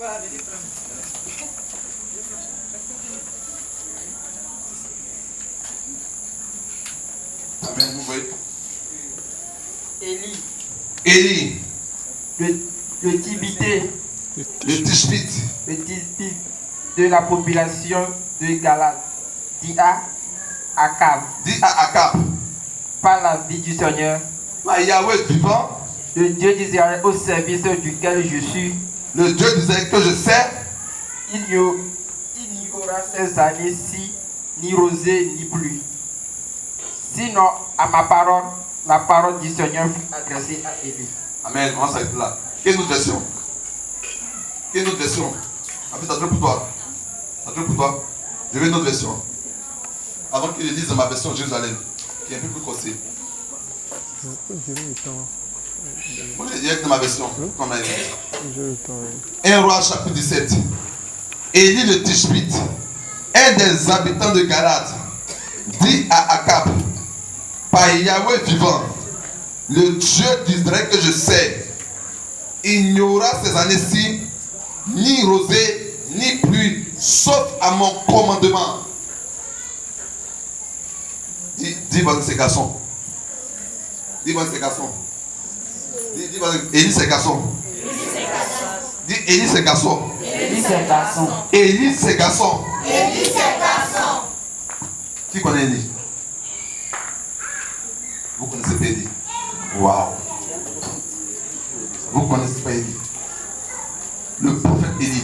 Amen, vous voyez. Élie. Le Tibité. Le Tishbite. Le Tishbite de la population de Galate. Dit à Akab. Dit à Akab. Par la vie du Seigneur. Par Yahweh vivant. Le Dieu d'Israël au service duquel je suis. Le Dieu d'Israël que je sers. Il n'y aura ces années-ci ni rosée ni pluie. Sinon, à ma parole, la parole du Seigneur fut adressée à Élie. Amen, on va s'arrêter là. Quelle autre version? Quelle autre version? En fait, ça donne pour toi. Ça donne pour toi. Je veux une autre version. Avant qu'il lise ma version Jérusalem, qui est un peu plus corsée. Moi, je dirais que dans ma version, qu'on a dit. 1 Roi chapitre 17. Élie le Tishbite, un des habitants de Galate, dit à Akab, par Yahweh vivant, le Dieu d'Israël que je sais, il n'y aura ces années-ci ni rosée ni pluie, sauf à mon commandement. Dis moi ces garçons. Dis-moi ces garçons. Dis-moi, Élie ces garçons. Dis Élie ces garçons. Élie ses garçons. Élie ses garçons. Élie ses garçons. Qui connaît Élie? Vous connaissez pas Élie? Waouh. Vous connaissez pas Élie? Le prophète Élie.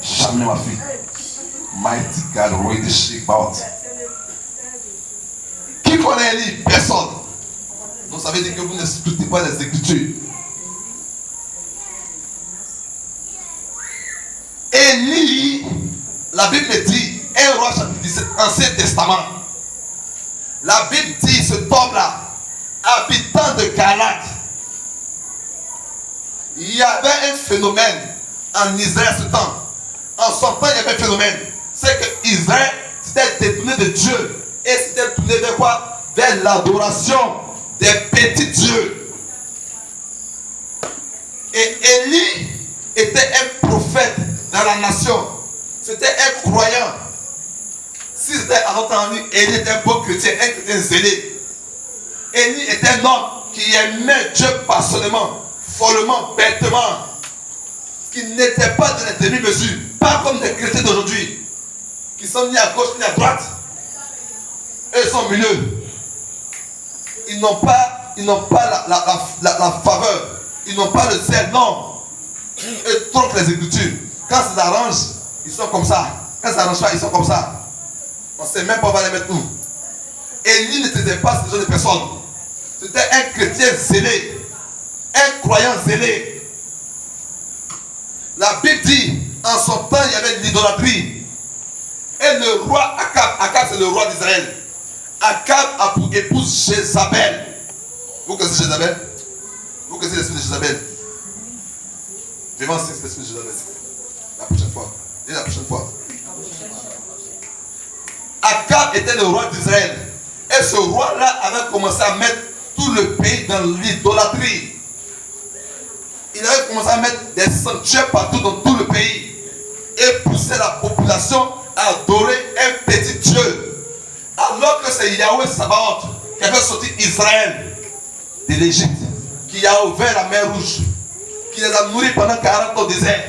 Jamais ma fille. Mighty God, ready to shake out. Qui connaît Élie? Personne. Donc ça veut dire que vous n'exécutez pas les Écritures. Élie, la Bible dit, 1 Roi chapitre 17, Ancien Testament. La Bible dit, ce homme-là, habitant de Galate, il y avait un phénomène en Israël ce temps. En son temps, il y avait un phénomène. C'est que Israël s'était détourné de Dieu. Et s'était tourné vers quoi? Vers l'adoration des petits dieux. Et Élie était un prophète dans la nation. C'était un croyant. Si c'était à notre temps, Élie était un bon chrétien, un chrétien zélé. Élie était un homme qui aimait Dieu passionnément, follement, bêtement, qui n'était pas de la demi-mesure, pas comme les chrétiens d'aujourd'hui, qui sont ni à gauche ni à droite. Eux sont au milieu. Ils n'ont pas la faveur, ils n'ont pas le zèle, non. Ils trompent les Écritures. Quand ça s'arrange, ils sont comme ça. Quand ça s'arrange pas, ils sont comme ça. On ne sait même pas où on va les mettre où. Élie ne traitait pas ce genre de personnes. C'était un chrétien zélé, un croyant zélé. La Bible dit, en son temps, il y avait l'idolâtrie. Et le roi Akab c'est le roi d'Israël. Akab a pour épouse Jézabel. Vous connaissez Jézabel? Vous connaissez l'esprit de Jézabel? Je vais enseigner l'esprit de Jézabel. La prochaine fois. Et la prochaine fois. Akab était le roi d'Israël. Et ce roi-là avait commencé à mettre tout le pays dans l'idolâtrie. Il avait commencé à mettre des sanctuaires partout dans tout le pays. Et pousser la population à adorer un petit Dieu. Alors que c'est Yahweh Sabaoth qui avait sorti Israël de l'Égypte, qui a ouvert la mer Rouge, qui les a nourris pendant 40 ans au désert,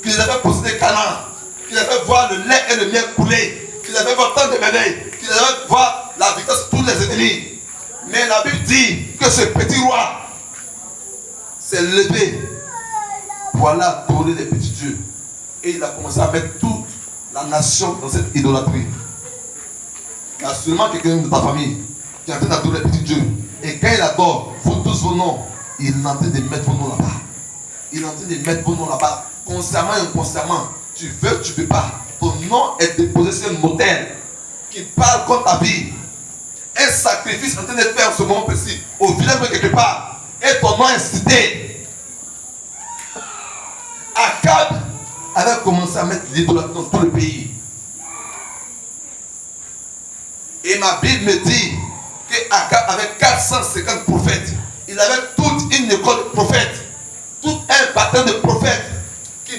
qui les avait possédés Canaan, qui les avait voir le lait et le miel couler, qui les avait voir tant de merveilles, qui les avait voir la victoire sur tous les ennemis. Mais la Bible dit que ce petit roi s'est levé pour aller adorer les petits dieux. Et il a commencé à mettre toute la nation dans cette idolâtrie. Il y a seulement quelqu'un de ta famille qui est en train d'adorer les petits dieux. Et quand il adore, vous tous vos noms, il est en train de mettre vos noms là-bas. Il est en train de mettre vos noms là-bas. Consciemment et inconsciemment. Tu veux, tu ne peux pas. Ton nom est déposé sur un autel qui parle contre ta vie. Un sacrifice en train de faire en ce moment précis, au village de quelque part. Et ton nom est cité. Akab avait commencé à mettre l'idolâtrie dans tout le pays. Et ma Bible me dit qu'Akab avait 450 prophètes. Il avait toute une école de prophètes. Tout un bataillon de prophètes.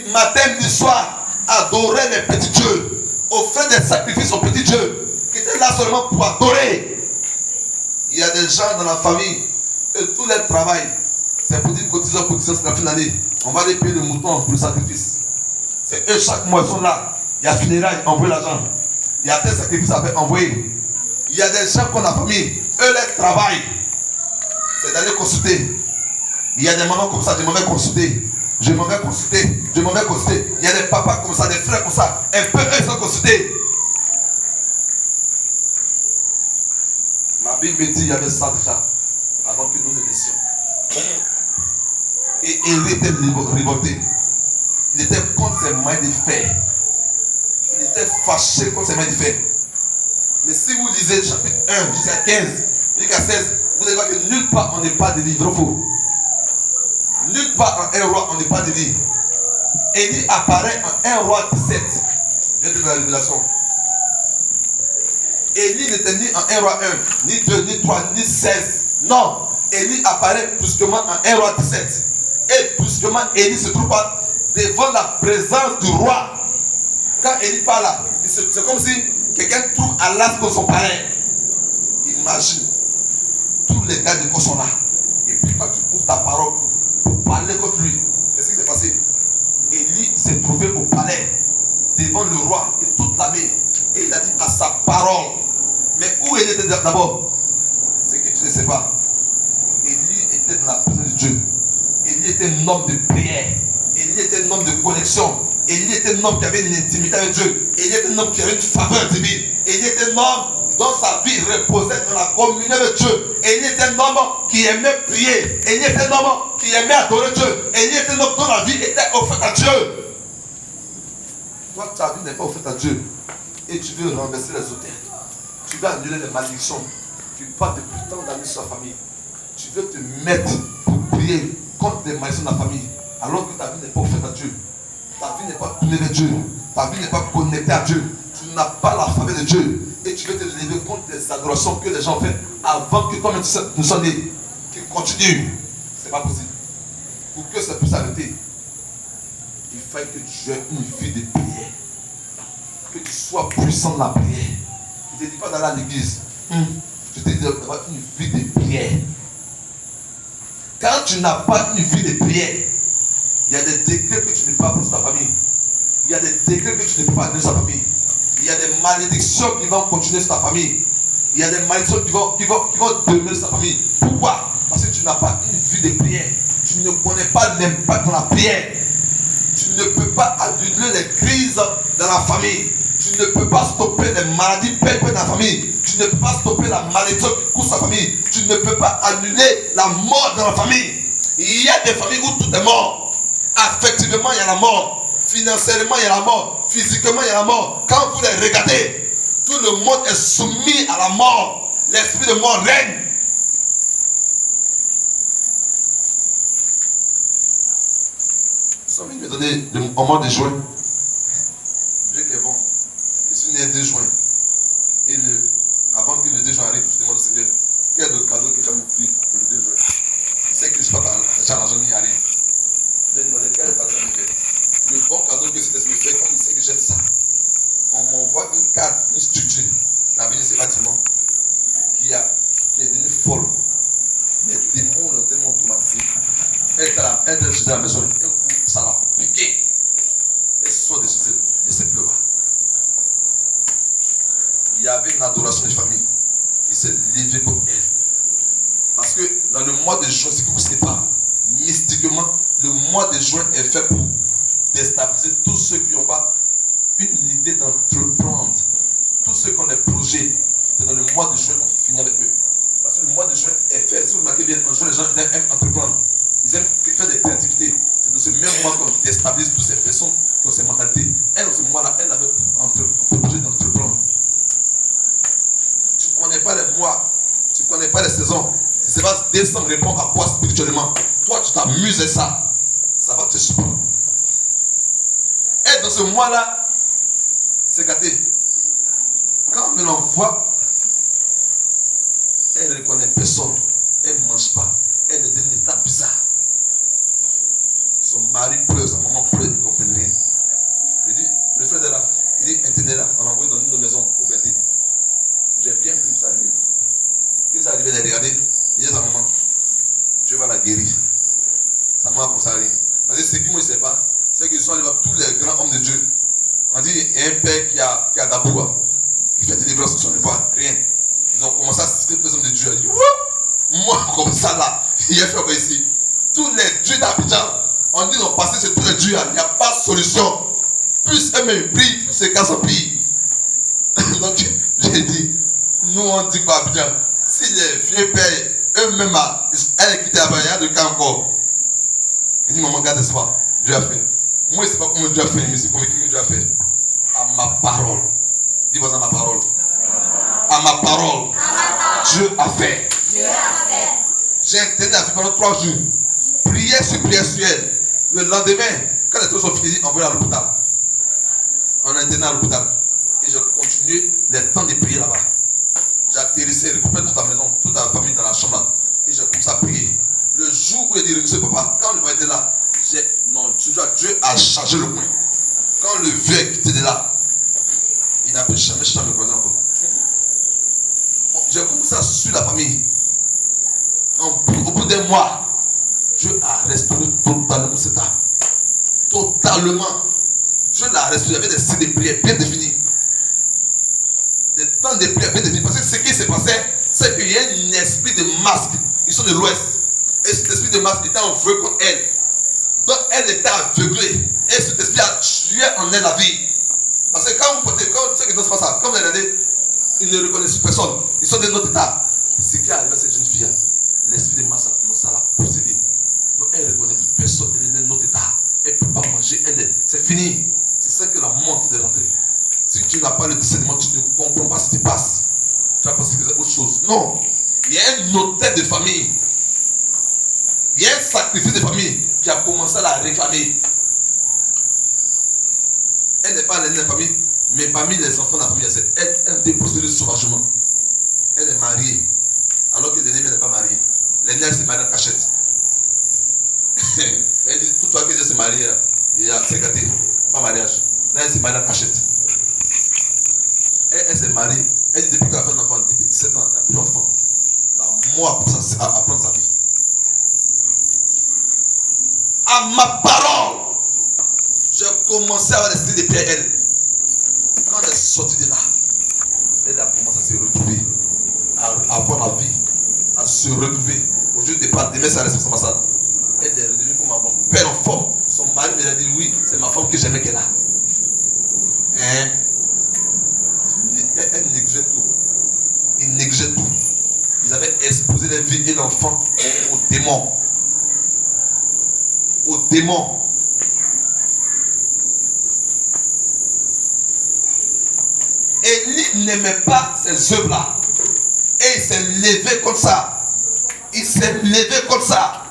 qui matin, midi, soir, adorait les petits dieux, offrait des sacrifices aux petits dieux, qui étaient là seulement pour adorer. Il y a des gens dans la famille, et tout leur travail, c'est pour dire cotisation, c'est la fin de l'année. On va les payer le mouton pour le sacrifice. C'est eux, chaque mois, ils sont là. Il y a funérailles, envoyer l'argent. Il y a tel sacrifice à faire, envoyer. Il y a des gens qu'on a famille, eux, leur travail, c'est d'aller consulter. Il y a des mamans comme ça, je m'en vais consulter. Je m'en vais consulter. Je m'en vais consulter. Il y a des papas comme ça, des frères comme ça. Un peu, eux, ils sont consultés. Ma Bible me dit, il y avait ça déjà, avant que nous ne naissions. Et Élie était révolté. Il était contre ses mains de fer. Il était fâché contre ses mains de fer. Mais si vous lisez chapitre 1 jusqu'à 15, jusqu'à 16, vous allez voir que nulle part on n'est pas délivré. Faux. Nulle part en 1 roi on n'est pas délivré. Élie apparaît en 1 roi 17. Je vais te donner la révélation. Élie n'était ni en 1 roi 1, ni 2, ni 3, ni 16. Non. Élie apparaît brusquement en 1 roi 17. Et brusquement, Élie se trouve devant la présence du roi. Quand Élie parle là, c'est comme si quelqu'un trouve Alas comme son parrain. Imagine, tous les gars de corps sont là. Et puis quand tu ouvres ta parole pour parler contre lui, qu'est-ce qui s'est passé? Élie s'est trouvé au palais, devant le roi et toute l'armée. Et il a dit à sa parole. Mais où Élie était d'abord? C'est que tu ne sais pas. Élie était dans la présence de Dieu. Élie était un homme de prière. Élie était un homme de connexion. Élie était un homme qui avait une intimité avec Dieu. Élie était un homme qui avait une faveur divine. Élie était un homme dont sa vie reposait dans la communion avec Dieu. Élie était un homme qui aimait prier. Élie était un homme qui aimait adorer Dieu. Élie était un homme dont la vie était offerte à Dieu. Toi, ta vie n'est pas offerte à Dieu. Et tu veux renverser les autels. Tu veux annuler les malédictions. Tu parles depuis tant d'années sur la famille. Tu veux te mettre pour prier contre les malédictions de la famille. Alors que ta vie n'est pas offerte à Dieu. Ta vie n'est pas tournée vers Dieu. Ta vie n'est pas connectée à Dieu. Tu n'as pas la faveur de Dieu. Et tu veux te lever contre les adorations que les gens font avant que toi-même tu sois né. Qui continue. Ce n'est pas possible. Pour que ça puisse arrêter, il faut que tu aies une vie de prière. Que tu sois puissant dans la prière. Je ne te dis pas d'aller à l'église. Je te dis d'avoir une vie de prière. Quand tu n'as pas une vie de prière, il y a des décrets que tu ne peux pas prendre sur ta famille. Il y a des décrets que tu ne peux pas donner sur ta famille. Il y a des malédictions qui vont continuer sur ta famille. Il y a des malédictions qui vont demeurer sur ta famille. Pourquoi? Parce que tu n'as pas une vie de prière. Tu ne connais pas l'impact de la prière. Tu ne peux pas annuler les crises dans la famille. Tu ne peux pas stopper les maladies pépées dans la famille. Tu ne peux pas stopper la malédiction qui court sa famille. Tu ne peux pas annuler la mort dans la famille. Il y a des familles où tout est mort. Affectivement, il y a la mort. Financièrement, il y a la mort. Physiquement, il y a la mort. Quand vous les regardez, tout le monde est soumis à la mort. L'esprit de mort règne. Nous sommes venus me donner au mois de juin. Dieu qui est bon. Je suis né le 2 juin. Et avant que le 2 juin arrive, je demande au Seigneur, quel est le cadeau que tu as m'offert pour le 2 juin? Je sais que je ne suis pas dans l'argent ni rien. Je lui ai demandé quel est le cadeau que tu fait. Le bon cadeau que cet esprit fait, comme il sait que j'aime ça, on m'envoie une carte, une structure, l'avenir c'est bâtiment, qui est devenue folle. Les démons l'ont tellement automatisé. Elle était à la maison, un coup, ça l'a piqué. Elle sort de ses pleurs. Il y avait une adoration de famille qui s'est levée contre elle. Parce que dans le mois de juin, ce que vous ne savez pas, mystiquement, le mois de juin est fait pour déstabiliser tous ceux qui n'ont pas une idée d'entreprendre. Tous ceux qui ont des projets, c'est dans le mois de juin qu'on finit avec eux. Parce que le mois de juin est fait, si vous remarquez bien, en juin, les gens aiment entreprendre. Ils aiment faire des créativités. C'est dans ce même mois qu'on déstabilise toutes ces personnes qui ont ces mentalités. Elle, dans ce mois-là, elle avait un projet d'entreprendre. Tu ne connais pas les mois, tu ne connais pas les saisons. Si c'est pas décembre répond à quoi spirituellement? Toi, tu t'amuses à ça. Ça va te surprendre. Et dans ce mois-là, c'est gâté. Quand on me l'envoie, elle ne reconnaît personne. Elle ne mange pas. Elle est dans un état bizarre. Son mari pleure, sa maman pleure, vous comprenez. ce qui ne sait pas, c'est qu'ils sont allés voir tous les grands hommes de Dieu. On dit, il y a un père qui a d'Aboua, qui fait des délivrances, ils sont allés voir, rien. Ils ont commencé à citer tous les hommes de Dieu. Ils ont dit, moi, comme ça là, il a fait quoi ici? Tous les dieux d'Abidjan, on dit, ils ont passé sur tous les dieux, il n'y a pas de solution. Plus eux-mêmes brillent, plus ces cas sont pires. Donc, j'ai dit, nous on dit pas Abidjan, si les vieux pères, eux-mêmes, elle est quittée là-bas, il y a de cas encore. Il dit, maman, garde espoir, Dieu a fait. Moi, je ne sais pas comment Dieu a fait, mais c'est convaincu que Dieu a fait. À ma parole. Dis-moi à ma parole. À ma parole. Dieu a fait. J'ai intenu la vie pendant 3 jours. Prière sur elle. Le lendemain, quand les choses sont finies, on va à l'hôpital. On a intenu à l'hôpital. Et j'ai continué les temps de prier là-bas. J'ai atterrissé, recoupé toute la maison, toute la famille dans la chambre là. Et j'ai commencé à prier. Le jour où il a dit, ce papa, quand le voix était là, Dieu a chargé le coin. Quand le vieux est quitté de là, il n'a plus jamais me croiser encore. J'ai commencé à suivre la famille. Au bout d'un mois, Dieu a restauré totalement cette âme. Totalement. Dieu l'a restauré. Il y avait des signes de prière bien définis. Des temps de prière bien définis. Parce que ce qui s'est passé, c'est qu'il y a un esprit de masque. Ils sont de l'Ouest. Et cet esprit de masque était en feu contre elle. Donc elle était aveuglée. Et cet esprit a tué en elle la vie. Parce que quand vous portez, quand ceux qui ne se passe ça, comme vous regardez, ils ne reconnaissent personne. Ils sont de notre état. Ce qui est arrivé à cette jeune fille, l'esprit de masse a commencé à la posséder. Donc elle ne reconnaît plus personne. Elle est de notre état. Elle ne peut pas manger. C'est fini. C'est ça que la mort est rentrée. Si tu n'as pas le discernement, tu ne comprends pas ce qui passe. Tu vas penser que c'est autre chose. Non. Il y a un hôtel de famille. Il y a un sacrifice de famille qui a commencé à la réclamer. Elle n'est pas l'aînée de la famille, mais parmi les enfants de la famille, elle a été possédée sauvagement. Elle est mariée, alors que l'aînée n'est pas mariée. L'aînée, elle s'est mariée en cachette. Elle dit, tout toi que Dieu s'est marié, c'est gâté, pas mariage. Là, elle s'est mariée en cachette. Elle s'est mariée, elle dit, depuis qu'elle a fait un enfant, depuis 17 ans, elle n'a plus d'enfant. La mort à prendre sa vie. À ma parole, j'ai commencé à avoir l'esprit de prière elle. Quand elle est sortie de là, elle a commencé à se retrouver, à avoir la vie, à se retrouver. Au jour de départ, demain, ça reste son ambassade. Elle est redevenue comme ma femme, belle en forme. Son mari me a dit oui, c'est ma femme que j'aimais qu'elle a. Hein? Elle négligeait tout. Ils négligeaient tout. Ils avaient exposé les vies et l'enfant aux démons. Aux démons. Élie n'aimait pas ces œuvres-là. Et il s'est levé comme ça. Il s'est levé comme ça.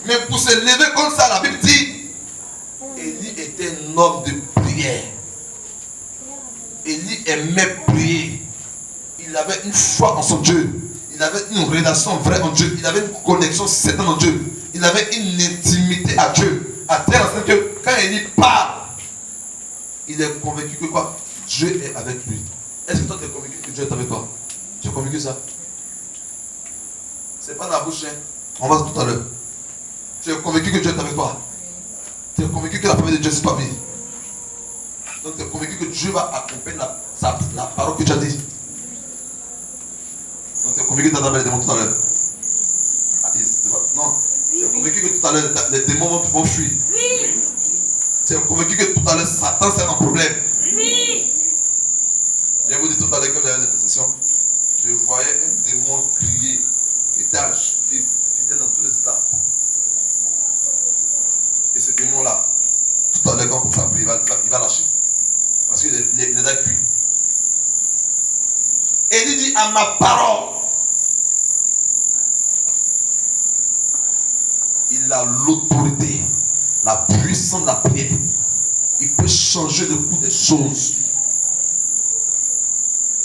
Mais pour se lever comme ça, la Bible dit, Élie était un homme de prière. Élie aimait prier. Il avait une foi en son Dieu. Il avait une relation vraie en Dieu. Il avait une connexion certaine en Dieu. Il avait une intimité à Dieu. À tel point que quand Élie parle, il est convaincu que quoi? Dieu est avec lui. Est-ce que toi tu es convaincu que Dieu est avec toi? Tu es convaincu de ça? C'est pas dans la bouche, hein? On va tout à l'heure. Tu es convaincu que Dieu est avec toi? Tu es convaincu que la famille de Dieu c'est ta vie? Donc tu es convaincu que Dieu va accompagner la parole que tu as dit? Donc tu es convaincu que tu as des démons tout à l'heure? Non. Tu es convaincu que tout à l'heure les démons vont fuir? Oui. Tu es convaincu que tout à l'heure Satan c'est un problème? Oui. Je vous dis tout à l'heure quand j'avais l'intercession, je voyais un démon crier, qui était agité, qui était dans tous les états. Et ce démon-là, tout à l'heure quand on commence à prier, il va lâcher. Parce qu'il est là cuit. Et il dit à ma parole, il a l'autorité, la puissance de la prière. Il peut changer le cours des choses.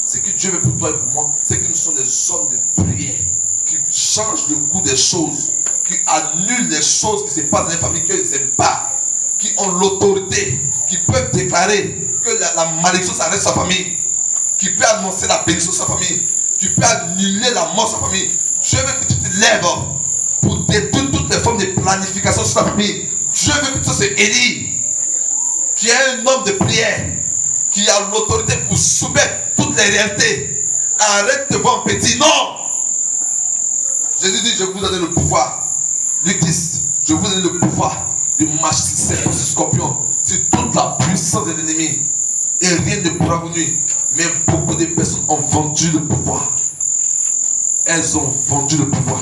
Ce que Dieu veut pour toi et pour moi, c'est que nous sommes des hommes de prière qui changent le cours des choses, qui annulent les choses qui se passent dans les familles qu'ils n'aiment pas, qui ont l'autorité, qui peuvent déclarer que la malédiction s'arrête sur sa famille, qui peut annoncer la bénédiction sur sa famille, qui peut annuler la mort sur sa famille. Je veux que tu te lèves pour détruire toute magnification sur ta famille. Dieu veut que toi c'est Élie, qui est un homme de prière, qui a l'autorité pour soumettre toutes les réalités. Arrête de voir petit, non. Jésus dit, je vous donne le pouvoir. Luc 10, je vous donne le pouvoir de marcher sur serpents, sur scorpions, sur toute la puissance de l'ennemi. Et rien ne pourra vous nuire. Mais beaucoup de personnes ont vendu le pouvoir. Elles ont vendu le pouvoir.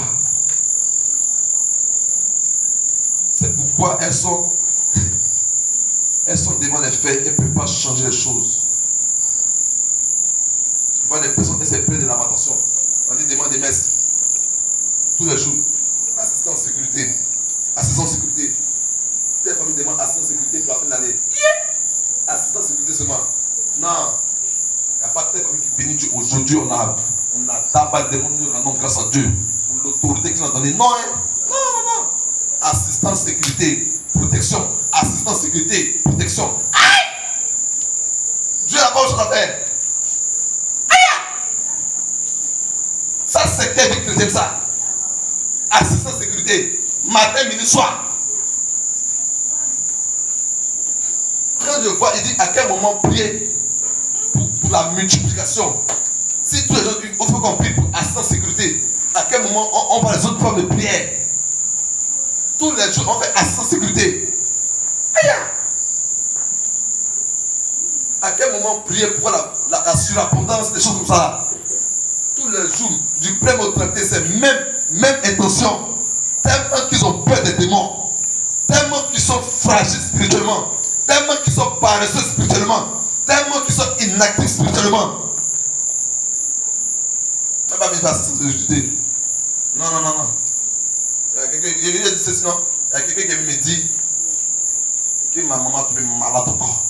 C'est pourquoi elles sont devant les faits et ne peuvent pas changer les choses. Tu vois les personnes qui s'est plein de lamentation. On dit demande des messes. Tous les jours. Assistant en sécurité. Assistant en sécurité. Telle famille demande assistant en sécurité pour la fin de l'année. Assistant en sécurité seulement. Non. Il n'y a pas de telle famille qui bénit Dieu. Aujourd'hui, on a d'abord demandé, nous rendons grâce à Dieu pour l'autorité qu'il nous a donnée. Non, hein? Non. Assistance, sécurité, protection. Assistance, sécurité, protection. Aïe! Dieu n'a pas autre chose à faire. Aïe! Ça, c'est quel vie chrétien, ça? Assistance, sécurité, matin, midi, soir. Quand je vois, il dit à quel moment prier pour la multiplication. Si tous les gens, il faut qu'on prie pour assistance, sécurité, à quel moment on voit les autres formes de prière? Tous les jours, on fait assistance, sécurité. Aïe! À quel moment prier pour la surabondance, des choses comme ça? Tous les jours, du premier au 31, c'est même intention. Tellement qu'ils ont peur des démons, tellement qu'ils sont fragiles spirituellement, tellement qu'ils sont paresseux spirituellement, tellement qu'ils sont inactifs spirituellement. Ça va venir assistance, sécurité. Non. Il y a quelqu'un qui dit ceci, non? Il y a quelqu'un qui me dit que ma maman est tombée malade encore.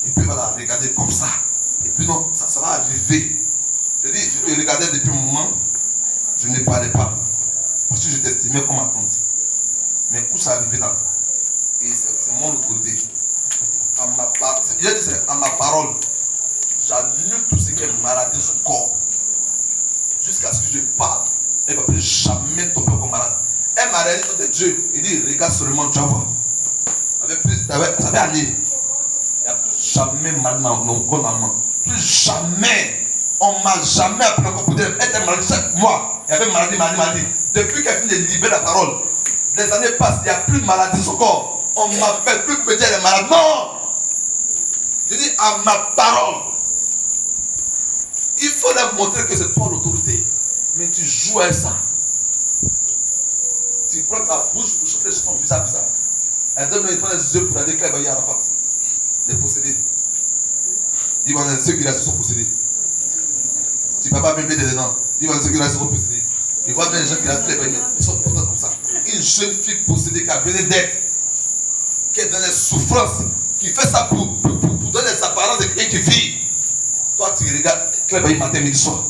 Et puis elle va la regarder comme ça. Et puis non, ça va arriver. Je dis, je te regardais depuis un moment, je ne parlais pas. Parce que je t'estimais comme ma tante. Mais où ça arrivé là? Et c'est mon autorité. Il a dit, c'est à ma parole. J'annule tout ce qui est maladie sur son corps. Jusqu'à ce que je parle. Elle ne va plus jamais tomber comme malade. Elle m'a réalisé de Dieu. Il dit, regarde seulement, tu vas voir. Ça va aller. Il n'y a plus jamais mal dans mon corps. Plus jamais. On ne m'a jamais appris encore pour dire, elle était malade chaque mois. Il y avait maladie. Depuis qu'elle finit de libérer la parole, les années passent, il n'y a plus de maladie sur son corps. On ne m'appelle plus pour me dire elle est malade. Non! Je dis à ma parole. Il faut leur montrer que c'est toi l'autorité. Mais tu joues à ça. Tu prends ta bouche pour chauffer sur ton visage. Elle donne les yeux pour la déclarer à la face. Les possédés. Ils vont dire ceux qui restent sont possédés. Si papa me met dedans, ils vont dire ceux qui restent sont possédés. Ils voient bien les gens qui restent les baignes. Ils sont contents comme ça. Une jeune fille possédée qui a besoin d'aide, qui est dans les souffrances, qui fait ça pour donner les apparences de quelqu'un qui vit. Toi, tu regardes Claire Bailly matin, midi, soir.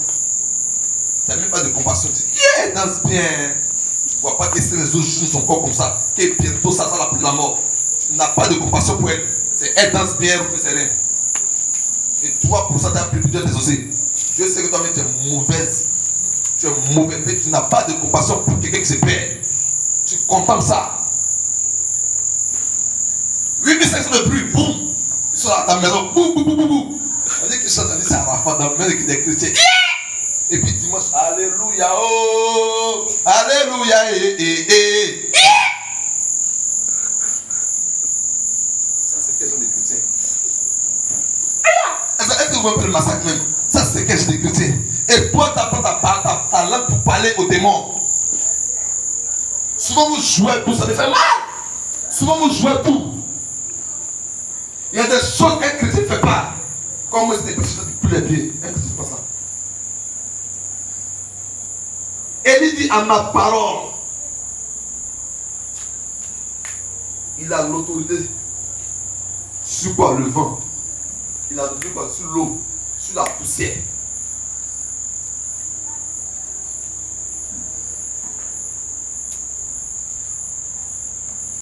Tu n'as même pas de compassion. Tu dis, elle danse bien. Tu ne vois pas que les autres jouent son corps comme ça. Que bientôt ça l'a pris la mort. Tu n'as pas de compassion pour elle. C'est elle danse bien, ou c'est rien. Et toi, pour ça, tu as pris Dieu désossé. Dieu sait que toi-même, tu es mauvaise. Tu es mauvais, mais tu n'as pas de compassion pour quelqu'un qui se perd. Tu contemples ça. 8500 de pluie, boum. Ils sont dans ta maison, boum. On dit qu'ils sont dans ça, Rafa, dans la maison des chrétiens. Et puis dimanche, alléluia, oh, alléluia, Ça, c'est quel genre de chrétien? Est-ce que vous voyez le massacre même? Ça, c'est quel genre de chrétien? Et toi, tu apprends ta langue pour parler aux démons. Souvent, vous jouez tout, ça me fait mal. Souvent, vous jouez tout. Il y a des choses qu'un chrétien ne fait pas. Comme moi, c'était petit, plus les pieds. Un chrétien ne fait pas ça. Élie dit à ma parole. Il a l'autorité sur quoi? Le vent. Il a l'autorité sur l'eau, sur la poussière.